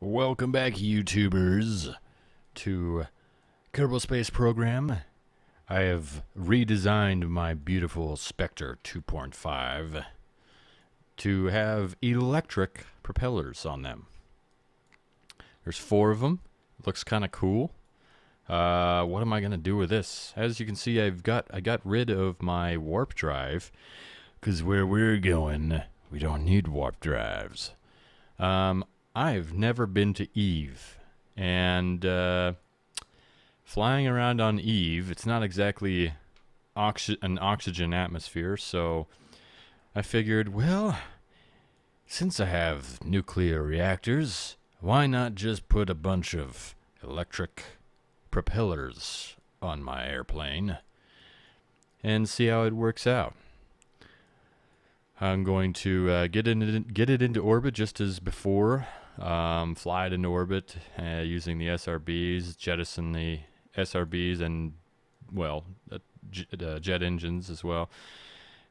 Welcome back, YouTubers, to Kerbal Space Program. I have redesigned my beautiful Spectre 2.5 to have electric propellers on them. There's 4 of them. Looks kind of cool. What am I gonna do with this? As you can see, I got rid of my warp drive, because where we're going, we don't need warp drives. I've never been to Eve, and flying around on Eve, it's not exactly an oxygen atmosphere, so I figured, well, since I have nuclear reactors, why not just put a bunch of electric propellers on my airplane and see how it works out. I'm going to get it into orbit just as before. Fly it into orbit using the SRBs, jettison the SRBs and, well, jet engines as well.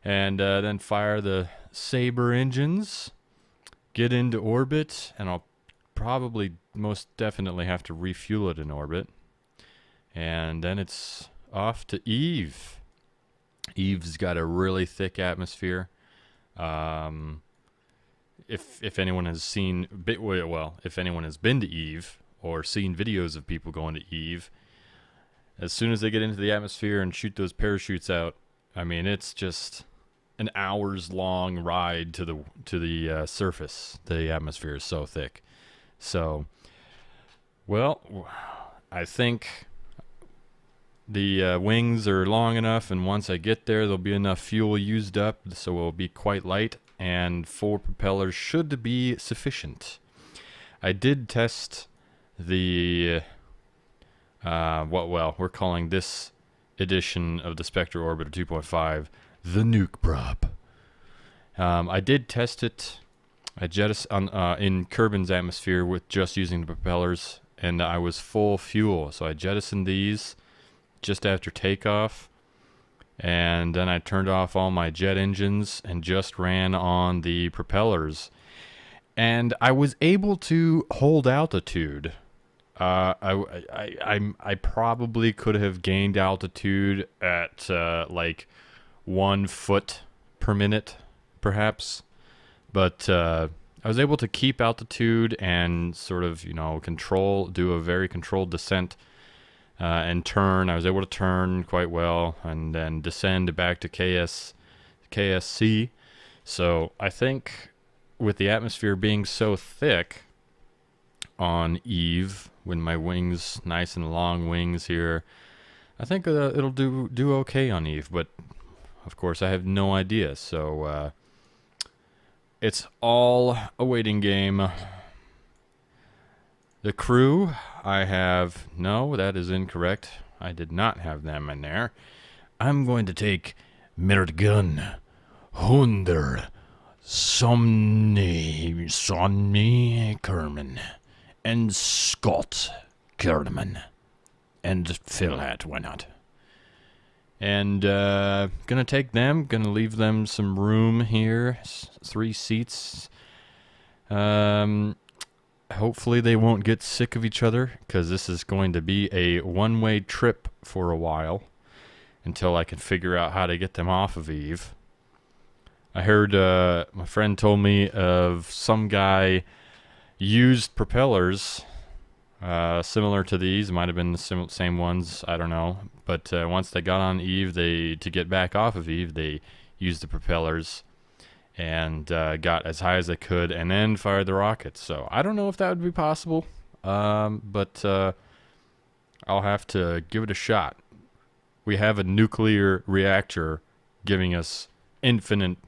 And then fire the Saber engines, get into orbit, and I'll probably most definitely have to refuel it in orbit. And then it's off to Eve. Eve's got a really thick atmosphere. If anyone has seen, if anyone has been to Eve or seen videos of people going to Eve, as soon as they get into the atmosphere and shoot those parachutes out, I mean, it's just an hours-long ride to the surface. The atmosphere is so thick. So, well, I think the wings are long enough, and once I get there, there'll be enough fuel used up, so it'll be quite light, and 4 propellers should be sufficient. I did test the, we're calling this edition of the Spectre Orbiter 2.5 the Nukeprop. I did test it in Kerbin's atmosphere with just using the propellers, and I was full fuel, so I jettisoned these just after takeoff, and then I turned off all my jet engines and just ran on the propellers, and I was able to hold altitude. I probably could have gained altitude at like 1 foot per minute, perhaps, but I was able to keep altitude and sort of, do a very controlled descent. And turn. I was able to turn quite well and then descend back to KSC. So I think with the atmosphere being so thick on Eve, with my wings, nice and long wings here, I think it'll do okay on Eve. But of course, I have no idea. So it's all a waiting game. The crew, no, that is incorrect. I did not have them in there. I'm going to take Mirgun, Hunder, Somni Kerman, and Scott Kerman, and Philhat, why not? And gonna take them, gonna leave them some room here, 3 seats. Hopefully they won't get sick of each other, because this is going to be a one-way trip for a while until I can figure out how to get them off of Eve. I heard my friend told me of some guy used propellers similar to these. Might have been the same ones, I don't know. But once they got on Eve, to get back off of Eve, they used the propellers and got as high as they could, and then fired the rockets. So I don't know if that would be possible, but I'll have to give it a shot. We have a nuclear reactor giving us infinite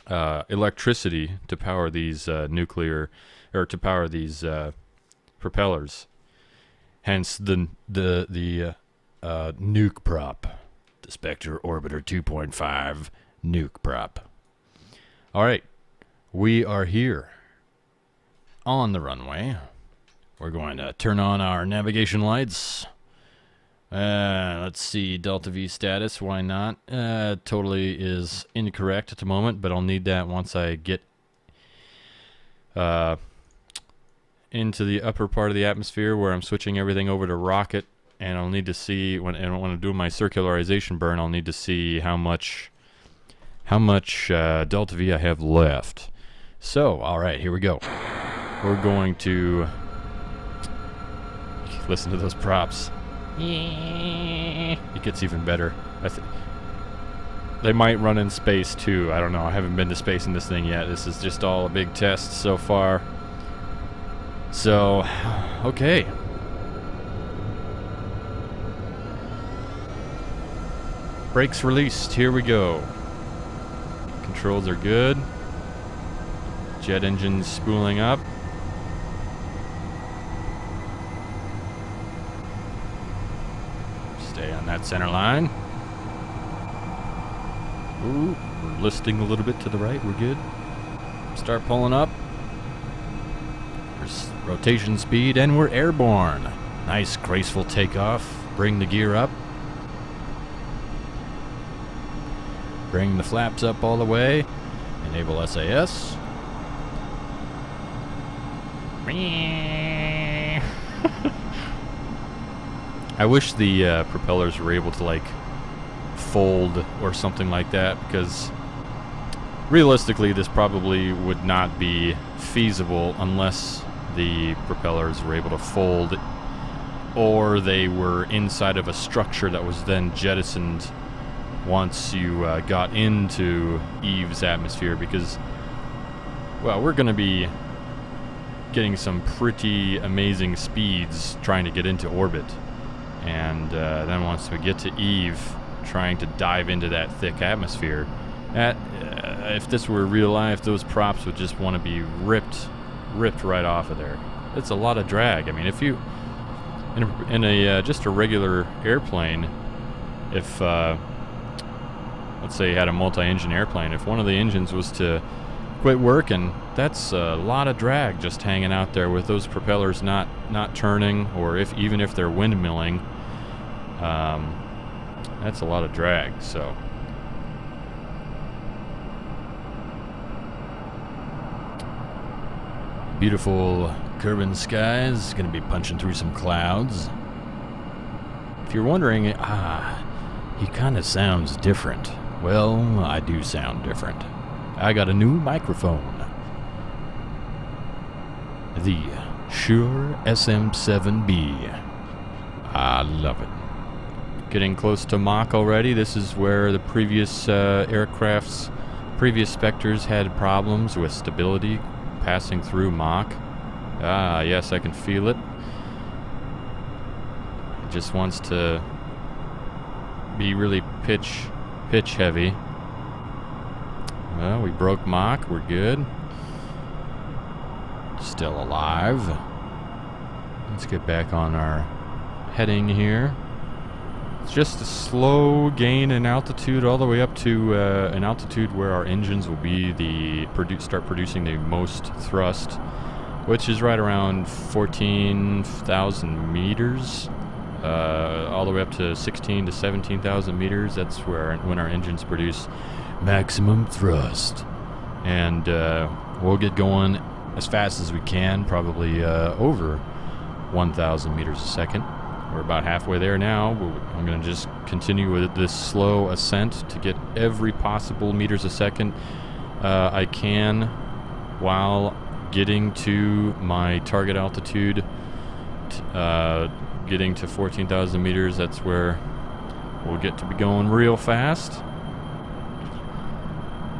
electricity to power these propellers. Hence the Nukeprop, the Spectre Orbiter 2.5 Nukeprop. All right, we are here on the runway. We're going to turn on our navigation lights. Let's see, Delta V status, why not? Totally is incorrect at the moment, but I'll need that once I get into the upper part of the atmosphere where I'm switching everything over to rocket, and I'll need to see when I'm doing my circularization burn, I'll need to see how much delta V I have left. So, all right, here we go. We're going to listen to those props. It gets even better. They might run in space too. I don't know. I haven't been to space in this thing yet. This is just all a big test so far. So, okay. Brakes released. Here we go. Controls are good. Jet engines spooling up. Stay on that center line. Ooh, we're listing a little bit to the right. We're good. Start pulling up. There's rotation speed, and we're airborne. Nice, graceful takeoff. Bring the gear up. Bring the flaps up all the way. Enable SAS. I wish the propellers were able to like fold or something like that, because realistically this probably would not be feasible unless the propellers were able to fold or they were inside of a structure that was then jettisoned once you got into Eve's atmosphere, because, well, we're going to be getting some pretty amazing speeds trying to get into orbit, and then once we get to Eve, trying to dive into that thick atmosphere, if this were real life, those props would just want to be ripped right off of there. It's a lot of drag. I mean, if you in a just a regular airplane, if let's say you had a multi-engine airplane, if one of the engines was to quit working, that's a lot of drag just hanging out there with those propellers not turning, or even if they're windmilling. That's a lot of drag. So beautiful Kerbin skies, gonna be punching through some clouds. If you're wondering, he kind of sounds different. Well, I do sound different. I got a new microphone. The Shure SM7B. I love it. Getting close to Mach already. This is where the previous previous Spectres had problems with stability passing through Mach. Yes, I can feel it. It just wants to be really pitch heavy. Well, we broke Mach. We're good. Still alive. Let's get back on our heading here. It's just a slow gain in altitude all the way up to an altitude where our engines will be start producing the most thrust, which is right around 14,000 meters, all the way up to 16 to 17,000 meters. That's when our engines produce maximum thrust, and we'll get going as fast as we can, probably over 1,000 meters a second. We're about halfway there now. I'm going to just continue with this slow ascent to get every possible meters a second I can while getting to my target altitude, getting to 14,000 meters. That's where we'll get to be going real fast.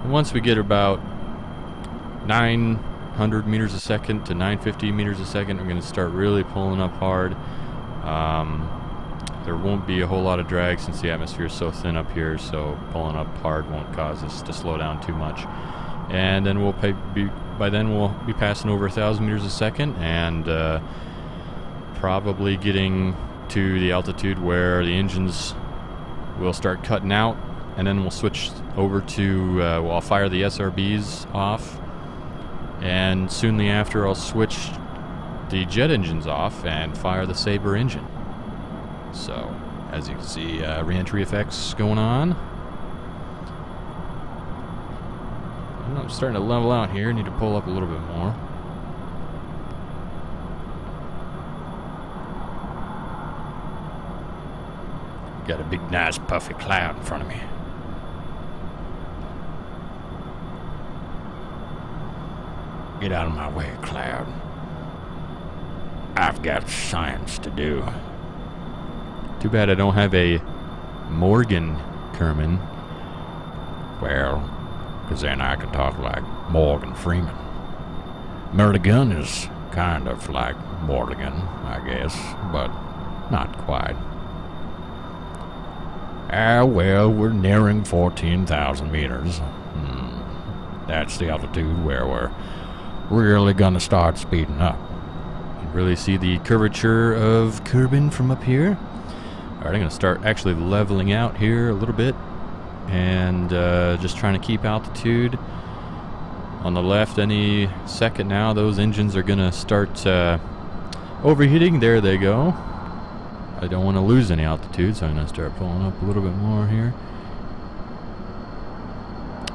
And once we get about 900 meters a second to 950 meters a second, I'm going to start really pulling up hard. There won't be a whole lot of drag since the atmosphere is so thin up here, so pulling up hard won't cause us to slow down too much. And then by then we'll be passing over 1,000 meters a second, and probably getting to the altitude where the engines will start cutting out, and then we'll switch over to I'll fire the SRBs off, and soon after I'll switch the jet engines off and fire the Sabre engine. So, as you can see, re-entry effects going on. I'm starting to level out here. Need to pull up a little bit more. Got a big, nice, puffy cloud in front of me. Get out of my way, cloud. I've got science to do. Too bad I don't have a Morgan Kerman. Well, because then I could talk like Morgan Freeman. Mulligan is kind of like Morgan, I guess, but not quite. Well, we're nearing 14,000 meters. That's the altitude where we're really gonna start speeding up. You really see the curvature of Kerbin from up here. Alright, I'm gonna start actually leveling out here a little bit and just trying to keep altitude. On the left, any second now, those engines are gonna start overheating. There they go. I don't want to lose any altitude, so I'm gonna start pulling up a little bit more here.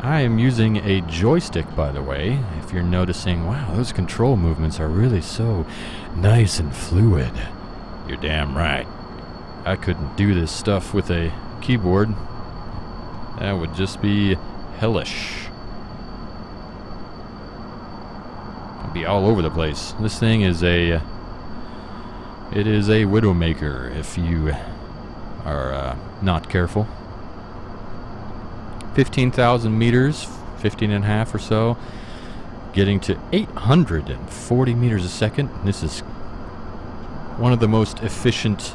I am using a joystick, by the way. If you're noticing, wow, those control movements are really so nice and fluid. You're damn right. I couldn't do this stuff with a keyboard. That would just be hellish. I'd be all over the place. This thing is it is a Widowmaker if you are not careful. 15,000 meters, 15 and a half or so, getting to 840 meters a second. This is one of the most efficient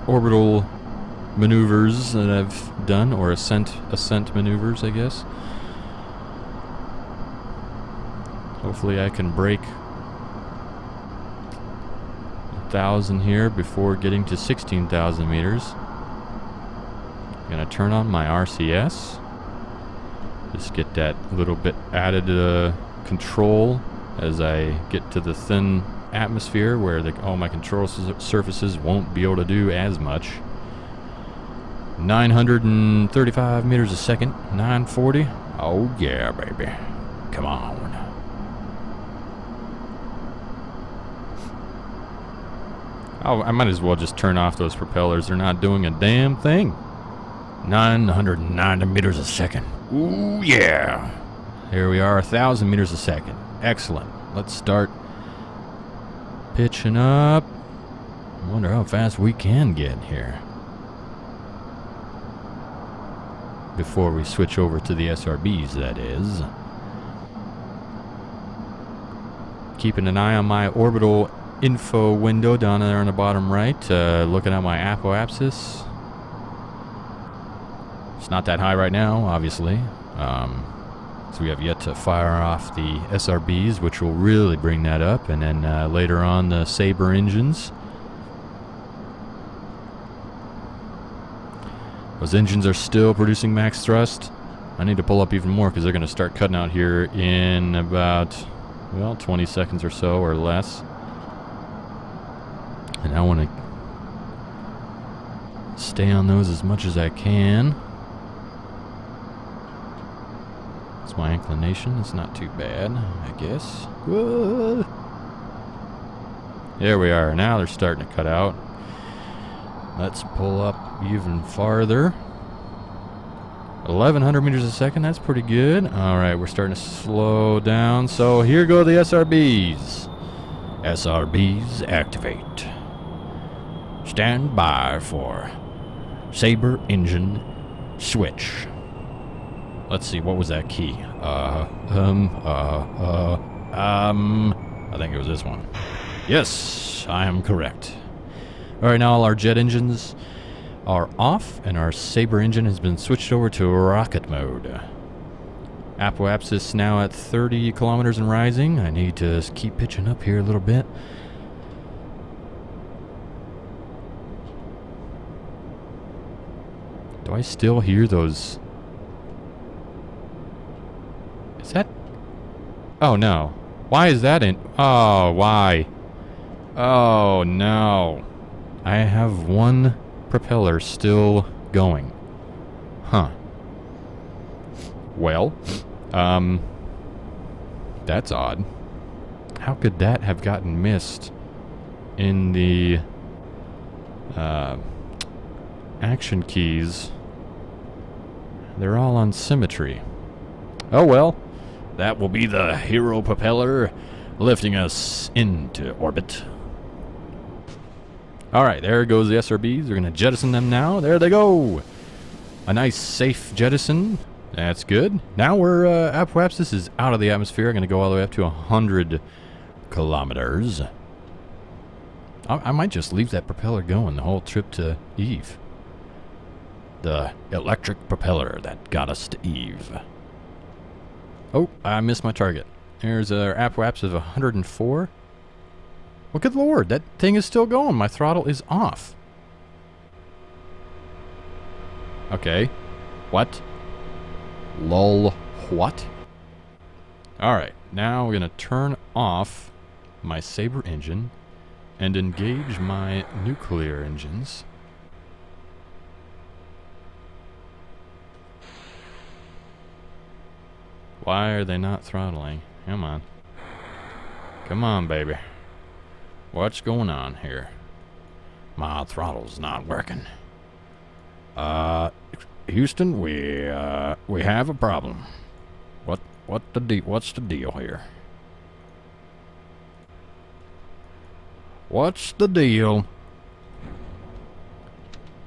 orbital maneuvers that I've done, or ascent maneuvers, I guess. Hopefully I can break 1,000 here before getting to 16,000 meters. I'm gonna turn on my RCS. Just get that little bit added control as I get to the thin atmosphere where all my control surfaces won't be able to do as much. 935 meters a second, 940. Oh yeah, baby. Come on. Oh, I might as well just turn off those propellers. They're not doing a damn thing. 990 meters a second. Ooh, yeah. Here we are, 1,000 meters a second. Excellent. Let's start pitching up. I wonder how fast we can get here before we switch over to the SRBs, that is. Keeping an eye on my orbital info window down there on the bottom right, looking at my apoapsis. It's not that high right now, obviously. So we have yet to fire off the SRBs, which will really bring that up, and then later on the Sabre engines. Those engines are still producing max thrust. I need to pull up even more because they're going to start cutting out here in about, well, 20 seconds or so or less. And I want to stay on those as much as I can. It's my inclination. It's not too bad, I guess. Whoa. There we are. Now they're starting to cut out. Let's pull up even farther. 1,100 meters a second. That's pretty good. All right, we're starting to slow down. So here go the SRBs. SRBs activate. Stand by for Sabre engine switch. Let's see, what was that key? I think it was this one. Yes, I am correct. Alright, now all our jet engines are off, and our Sabre engine has been switched over to rocket mode. Apoapsis now at 30 kilometers and rising. I need to keep pitching up here a little bit. Do I still hear those? Is that? Oh no. Why is that in? Oh, why? Oh no. I have one propeller still going. Huh. Well, that's odd. How could that have gotten missed in the action keys, they're all on symmetry. Oh well, that will be the hero propeller lifting us into orbit. Alright, there goes the SRBs. We're going to jettison them now. There they go. A nice safe jettison. That's good. Now we're, apoapsis is out of the atmosphere. I'm going to go all the way up to 100 kilometers. I might just leave that propeller going the whole trip to Eve. The electric propeller that got us to Eve. Oh, I missed my target. There's our apoapsis of 104. Well, good lord, that thing is still going. My throttle is off. Okay. What? Lol. What? Alright, now we're going to turn off my Sabre engine and engage my nuclear engines. Why are they not throttling? Come on. Come on, baby. What's going on here? My throttle's not working. Houston, we have a problem. What's the deal here? What's the deal?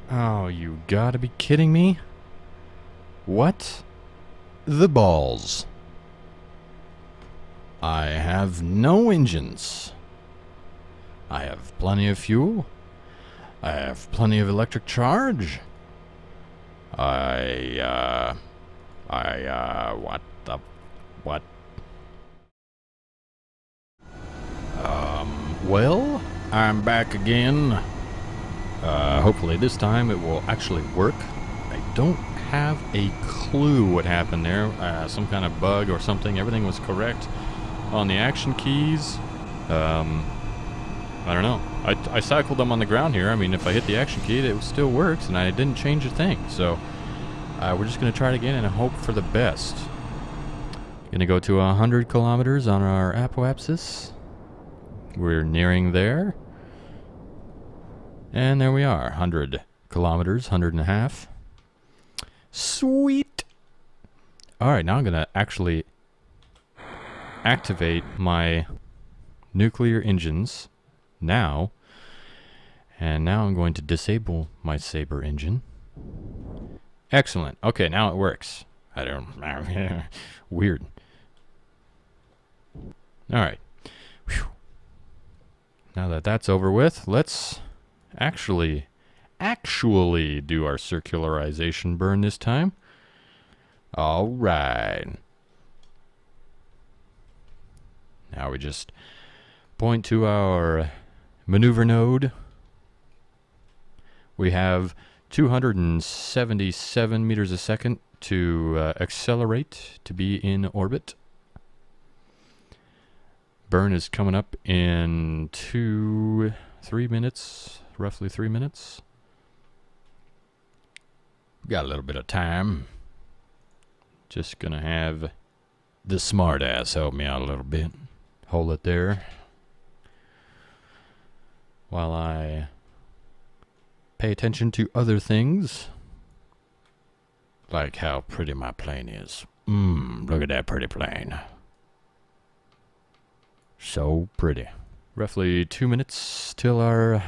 Oh, you gotta be kidding me. What? The balls. I have no engines. I have plenty of fuel. I have plenty of electric charge. What? Well, I'm back again. Hopefully this time it will actually work. I don't have a clue what happened there. Some kind of bug or something. Everything was correct on the action keys. I don't know. I cycled them on the ground here. I mean, if I hit the action key, it still works, and I didn't change a thing. So, we're just going to try it again and hope for the best. Going to go to 100 kilometers on our apoapsis. We're nearing there. And there we are. 100 kilometers, 100 and a half. Sweet! Alright, now I'm going to actually activate my nuclear engines now, and now I'm going to disable my Sabre engine. Excellent. Okay, now it works. I don't weird. Alright. Now that that's over with, let's actually do our circularization burn this time. Alright. Now we just point to our maneuver node. We have 277 meters a second to accelerate to be in orbit. Burn is coming up in 3 minutes, roughly 3 minutes. Got a little bit of time. Just gonna have the smart ass help me out a little bit. Hold it there while I pay attention to other things, like how pretty my plane is. Look at that pretty plane. So pretty. Roughly 2 minutes till our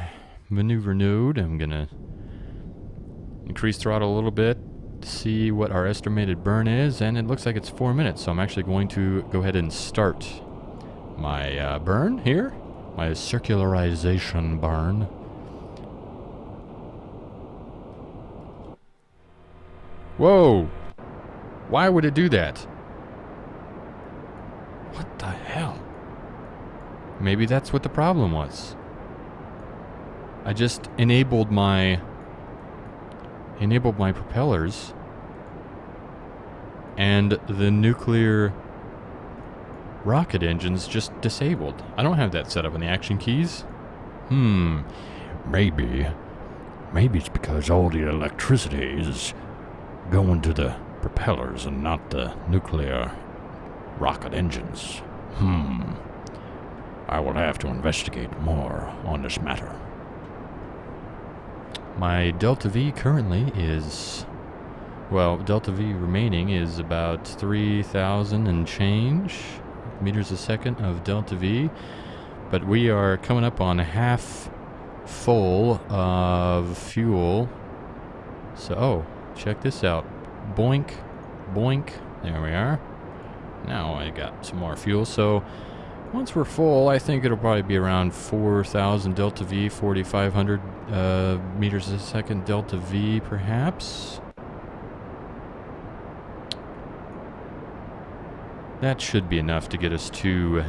maneuver node. I'm gonna increase throttle a little bit to see what our estimated burn is, and it looks like it's 4 minutes, so I'm actually going to go ahead and start my burn here. My circularization burn. Whoa! Why would it do that? What the hell? Maybe that's what the problem was. I just enabled my propellers, and the nuclear rocket engines just disabled. I don't have that set up in the action keys. Maybe it's because all the electricity is going to the propellers and not the nuclear rocket engines. I will have to investigate more on this matter. My delta V currently is, well, delta V remaining is about 3,000 and change meters a second of delta V, but we are coming up on half full of fuel. So, oh, check this out. Boink, boink. There we are. Now I got some more fuel. So once we're full, I think it'll probably be around 4,000 delta V, 4,500 meters a second delta V, perhaps. That should be enough to get us to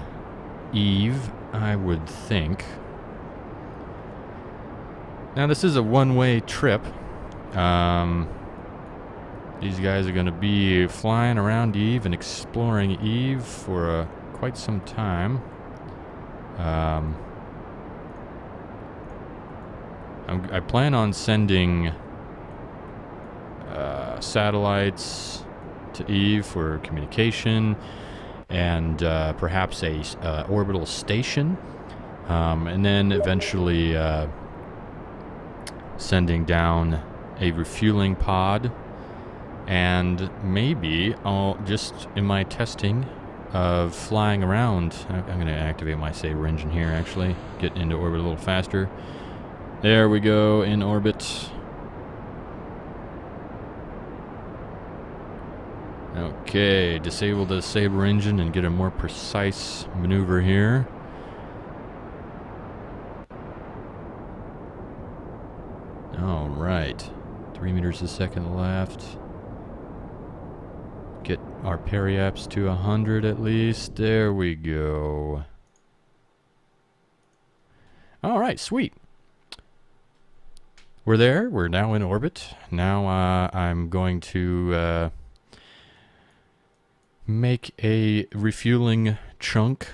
Eve, I would think. Now this is a one-way trip. These guys are going to be flying around Eve and exploring Eve for quite some time. I plan on sending satellites to Eve for communication and perhaps a orbital station, and then eventually sending down a refueling pod. And maybe I'll just, in my testing of flying around, I'm going to activate my saber engine here, actually. Get into orbit a little faster. There we go, in orbit. Okay, disable the saber engine and get a more precise maneuver here. Alright. 3 meters a second left. Get our periaps to 100 at least. There we go. Alright, sweet. We're there. We're now in orbit. Now I'm going to make a refueling chunk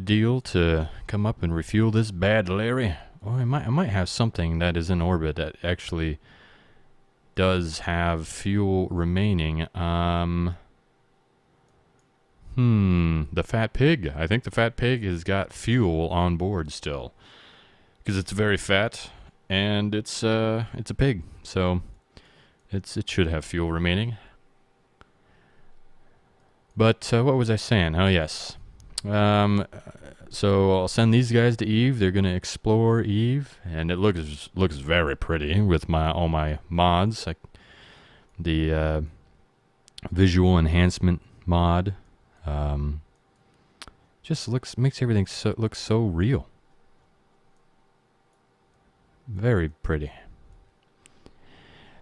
deal to come up and refuel this bad Larry. Oh, I might have something that is in orbit that actually does have fuel remaining. The fat pig. I think the fat pig has got fuel on board still, because it's very fat and it's a pig, so it should have fuel remaining. But what was I saying? Oh yes. So I'll send these guys to Eve. They're gonna explore Eve, and it looks very pretty with all my mods, like the visual enhancement mod. Just makes everything look so real. Very pretty.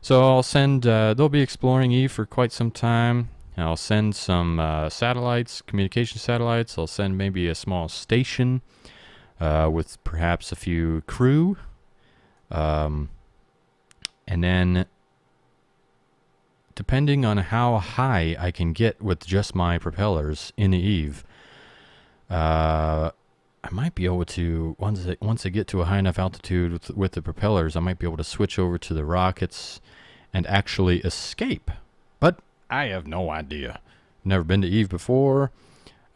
So I'll send. They'll be exploring Eve for quite some time. I'll send some satellites, communication satellites. I'll send maybe a small station with perhaps a few crew. And then, depending on how high I can get with just my propellers in the Eve, I might be able to, once I get to a high enough altitude with the propellers, I might be able to switch over to the rockets and actually escape. But I have no idea. Never been to Eve before.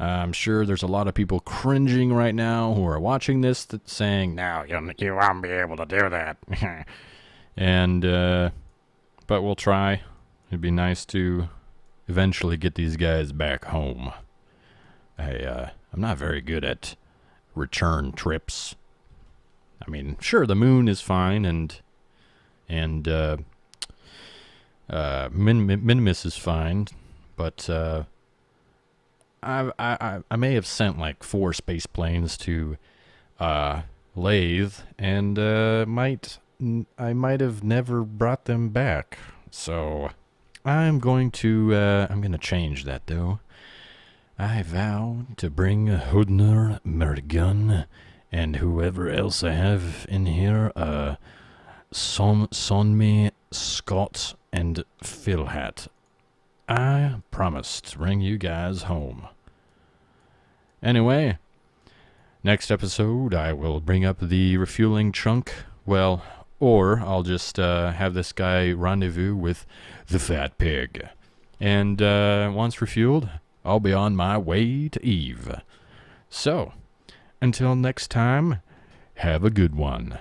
I'm sure there's a lot of people cringing right now who are watching this saying, "No, you won't be able to do that." And, but we'll try. It'd be nice to eventually get these guys back home. I'm not very good at return trips. I mean, sure, the moon is fine, and Minimus is fine, but I may have sent like 4 space planes to Lathe, and I might have never brought them back. So I'm going to change that though. I vow to bring Hoodner, Mergun, and whoever else I have in here, Sonmi, Scott, and Philhat. I promise to bring you guys home. Anyway, next episode I will bring up the refueling chunk. Well, or I'll just have this guy rendezvous with the fat pig. And once refueled, I'll be on my way to Eve. So, until next time, have a good one.